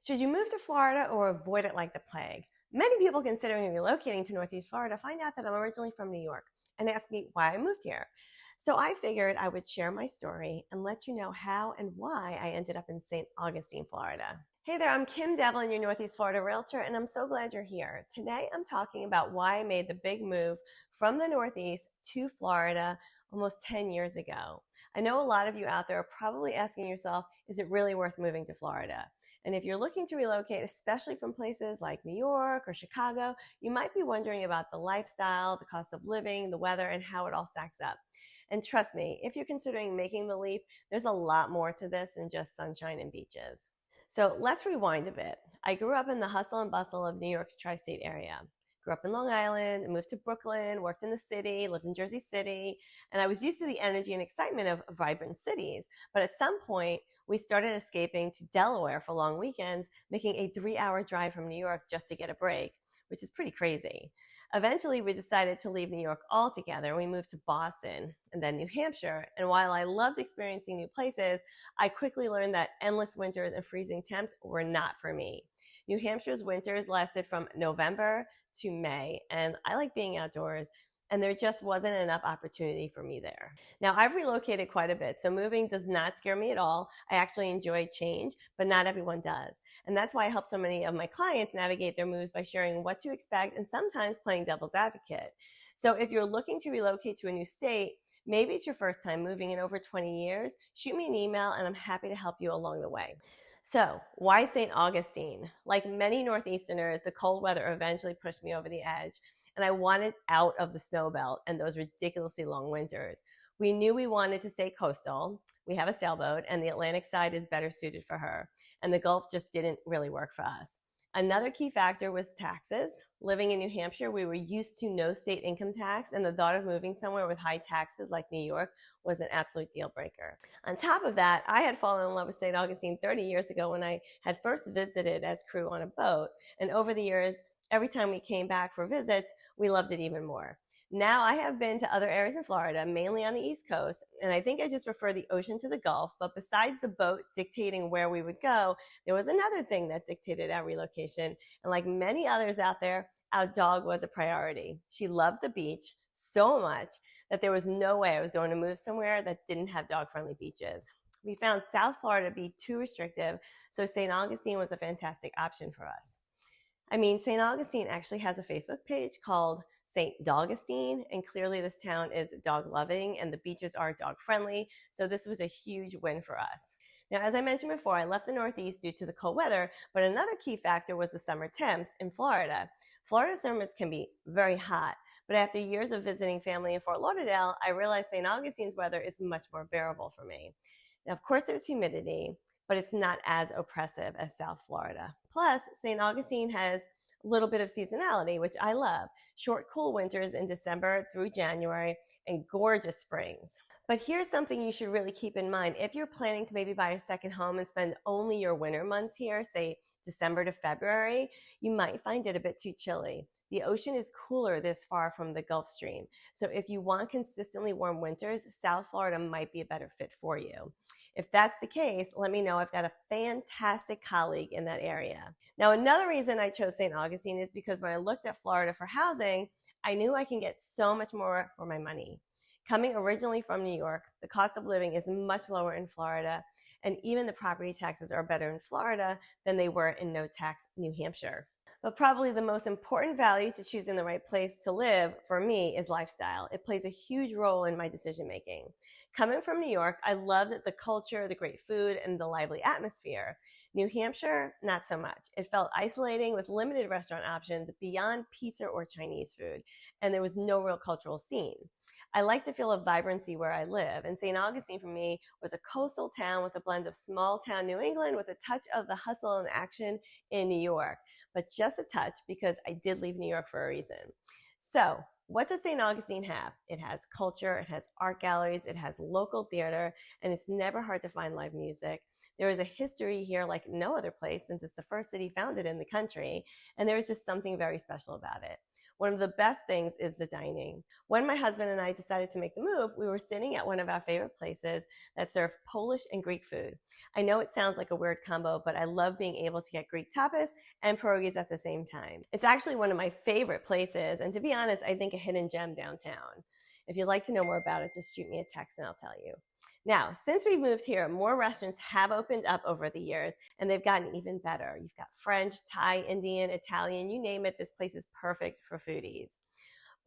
Should you move to Florida or avoid it like the plague? Many people considering relocating to Northeast Florida find out that I'm originally from New York and ask me why I moved here. So I figured I would share my story and let you know how and why I ended up in St. Augustine, Florida. Hey there, I'm Kim Devlin, your Northeast Florida realtor, and I'm so glad you're here. Today I'm talking about why I made the big move from the Northeast to Florida almost 10 years ago. I know a lot of you out there are probably asking yourself, is it really worth moving to Florida? And if you're looking to relocate, especially from places like New York or Chicago, you might be wondering about the lifestyle, the cost of living, the weather, and how it all stacks up. And trust me, if you're considering making the leap, there's a lot more to this than just sunshine and beaches. So let's rewind a bit. I grew up in the hustle and bustle of New York's tri-state area. Grew up in Long Island, moved to Brooklyn, worked in the city, lived in Jersey City, and I was used to the energy and excitement of vibrant cities. But at some point, we started escaping to Delaware for long weekends, making a 3-hour drive from New York just to get a break, which is pretty crazy. Eventually, we decided to leave New York altogether. We moved to Boston and then New Hampshire. And while I loved experiencing new places, I quickly learned that endless winters and freezing temps were not for me. New Hampshire's winters lasted from November to May, and I like being outdoors, and there just wasn't enough opportunity for me there. Now, I've relocated quite a bit, so moving does not scare me at all. I actually enjoy change, but not everyone does. And that's why I help so many of my clients navigate their moves by sharing what to expect and sometimes playing devil's advocate. So if you're looking to relocate to a new state, maybe it's your first time moving in over 20 years, shoot me an email and I'm happy to help you along the way. So, why St. Augustine? Like many Northeasterners, the cold weather eventually pushed me over the edge, and I wanted out of the snow belt and those ridiculously long winters. We knew we wanted to stay coastal. We have a sailboat, and the Atlantic side is better suited for her, and the Gulf just didn't really work for us. Another key factor was taxes. Living in New Hampshire, we were used to no state income tax, and the thought of moving somewhere with high taxes like New York was an absolute deal breaker. On top of that, I had fallen in love with St. Augustine 30 years ago when I had first visited as crew on a boat, and over the years, every time we came back for visits, we loved it even more. Now I have been to other areas in Florida, mainly on the East Coast, and I think I just prefer the ocean to the Gulf. But besides the boat dictating where we would go, there was another thing that dictated our relocation. And like many others out there, our dog was a priority. She loved the beach so much that there was no way I was going to move somewhere that didn't have dog-friendly beaches. We found South Florida to be too restrictive, so St. Augustine was a fantastic option for us. I mean, St. Augustine actually has a Facebook page called St. Augustine, and clearly this town is dog loving and the beaches are dog friendly, so this was a huge win for us. Now, as I mentioned before, I left the Northeast due to the cold weather, but another key factor was the summer temps in Florida. Florida summers can be very hot, but after years of visiting family in Fort Lauderdale, I realized St. Augustine's weather is much more bearable for me. Now, of course, there's humidity, but it's not as oppressive as South Florida. Plus, St. Augustine has a little bit of seasonality, which I love. Short, cool winters in December through January and gorgeous springs. But here's something you should really keep in mind. If you're planning to maybe buy a second home and spend only your winter months here, say December to February, you might find it a bit too chilly. The ocean is cooler this far from the Gulf Stream. So if you want consistently warm winters, South Florida might be a better fit for you. If that's the case, let me know. I've got a fantastic colleague in that area. Now, another reason I chose St. Augustine is because when I looked at Florida for housing, I knew I can get so much more for my money. Coming originally from New York, the cost of living is much lower in Florida, and even the property taxes are better in Florida than they were in no-tax New Hampshire. But probably the most important value to choosing the right place to live for me is lifestyle. It plays a huge role in my decision making. Coming from New York, I loved the culture, the great food, and the lively atmosphere. New Hampshire, not so much. It felt isolating with limited restaurant options beyond pizza or Chinese food, and there was no real cultural scene. I like to feel a vibrancy where I live, and St. Augustine for me was a coastal town with a blend of small town New England with a touch of the hustle and action in New York, but just a touch because I did leave New York for a reason. So What does St. Augustine have? It has culture, it has art galleries, it has local theater, and it's never hard to find live music. There is a history here like no other place since it's the first city founded in the country, and there's just something very special about it. One of the best things is the dining. When my husband and I decided to make the move, we were sitting at one of our favorite places that served Polish and Greek food. I know it sounds like a weird combo, but I love being able to get Greek tapas and pierogies at the same time. It's actually one of my favorite places, and to be honest, I think a hidden gem downtown. If you'd like to know more about it, just shoot me a text and I'll tell you. Now, since we've moved here, more restaurants have opened up over the years, and they've gotten even better. You've got French, Thai, Indian, Italian, you name it, this place is perfect for foodies.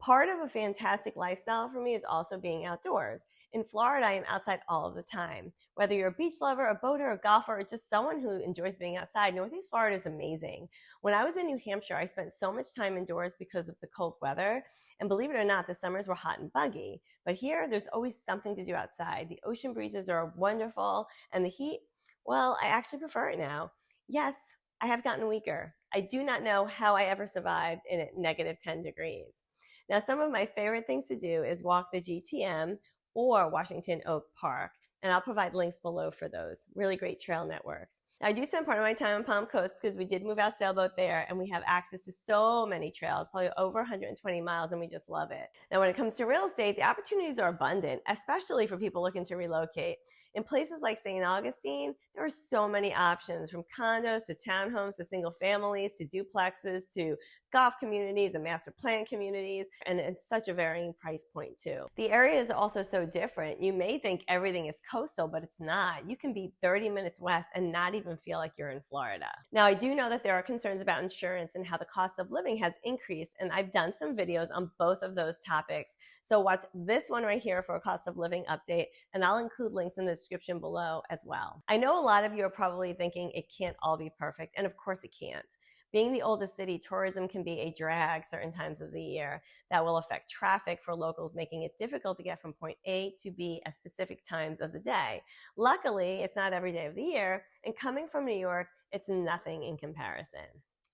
Part of a fantastic lifestyle for me is also being outdoors. In Florida, I am outside all of the time. Whether you're a beach lover, a boater, a golfer, or just someone who enjoys being outside, Northeast Florida is amazing. When I was in New Hampshire, I spent so much time indoors because of the cold weather. And believe it or not, the summers were hot and buggy. But here, there's always something to do outside. The ocean breezes are wonderful, and the heat, well, I actually prefer it now. Yes, I have gotten weaker. I do not know how I ever survived in negative 10 degrees. Now, some of my favorite things to do is walk the GTM or Washington Oak Park, and I'll provide links below for those. Really great trail networks. Now, I do spend part of my time on Palm Coast because we did move our sailboat there, and we have access to so many trails, probably over 120 miles, and we just love it. Now, when it comes to real estate, the opportunities are abundant, especially for people looking to relocate. In places like St. Augustine, there are so many options, from condos to townhomes to single families to duplexes to golf communities and master plan communities, and it's such a varying price point too. The area is also so different. You may think everything is coastal, but it's not. You can be 30 minutes west and not even feel like you're in Florida. Now, I do know that there are concerns about insurance and how the cost of living has increased, and I've done some videos on both of those topics. So watch this one right here for a cost of living update, and I'll include links in the description below as well. I know a lot of you are probably thinking it can't all be perfect, and of course it can't. Being the oldest city, tourism can be a drag certain times of the year that will affect traffic for locals, making it difficult to get from point A to B at specific times of the day. Luckily, it's not every day of the year, and coming from New York, it's nothing in comparison.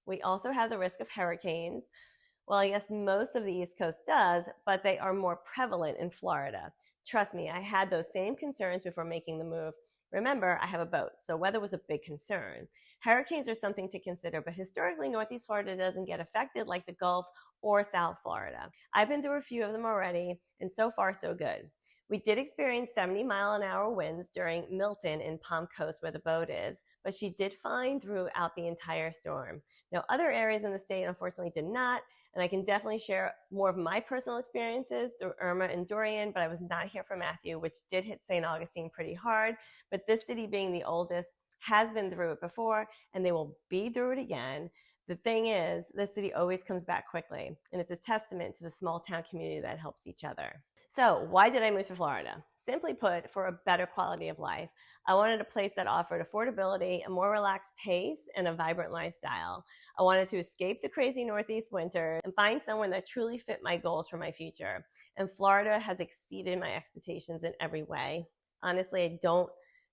We also have the risk of hurricanes. Well, I guess most of the East Coast does, but they are more prevalent in Florida. Trust me, I had those same concerns before making the move. Remember, I have a boat, so weather was a big concern. Hurricanes are something to consider, but historically, Northeast Florida doesn't get affected like the Gulf or South Florida. I've been through a few of them already, and so far, so good. We did experience 70-mile-an-hour winds during Milton in Palm Coast, where the boat is, but she did fine throughout the entire storm. Now, other areas in the state, unfortunately, did not, and I can definitely share more of my personal experiences through Irma and Dorian, but I was not here for Matthew, which did hit St. Augustine pretty hard. But this city, being the oldest, has been through it before, and they will be through it again. The thing is, this city always comes back quickly, and it's a testament to the small town community that helps each other. So why did I move to Florida? Simply put, for a better quality of life. I wanted a place that offered affordability, a more relaxed pace, and a vibrant lifestyle. I wanted to escape the crazy Northeast winter and find someone that truly fit my goals for my future. And Florida has exceeded my expectations in every way. Honestly, I don't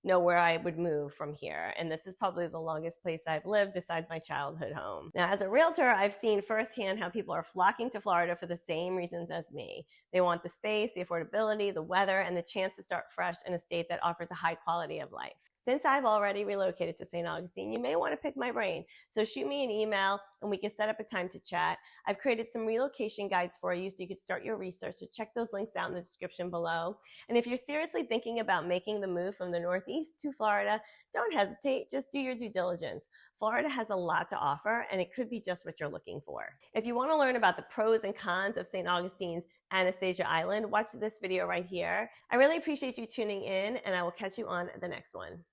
know where I would move from here, and this is probably the longest place I've lived besides my childhood home. Now, as a realtor, I've seen firsthand how people are flocking to Florida for the same reasons as me. They want the space, the affordability, the weather, and the chance to start fresh in a state that offers a high quality of life. Since I've already relocated to St. Augustine, you may want to pick my brain. So shoot me an email and we can set up a time to chat. I've created some relocation guides for you so you could start your research. So check those links out in the description below. And if you're seriously thinking about making the move from the Northeast to Florida, don't hesitate. Just do your due diligence. Florida has a lot to offer, and it could be just what you're looking for. If you want to learn about the pros and cons of St. Augustine's Anastasia Island, watch this video right here. I really appreciate you tuning in, and I will catch you on the next one.